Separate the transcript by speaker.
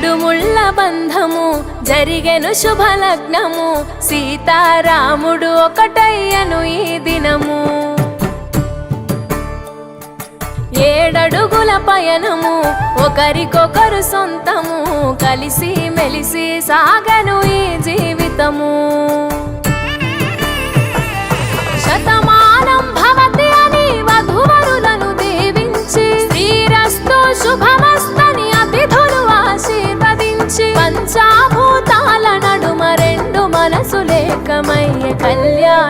Speaker 1: మూడు ముళ్ళ బంధము జరిగెను శుభలగ్నము సీతారాముడు ఒకటయ్యను ఈ దినము ఏడడుగుల పయనము ఒకరికొకరు సొంతము కలిసి మెలిసి సాగను ఈ జీవితము శతమానం భవతి అని వధువరులను దీవించి శ్రీరస్తు శుభమస్తని అతిథులు ఆశీర్వదించి పంచాభూతాల నడుమ రెండు మనసులేకమయ్య కళ్యాణ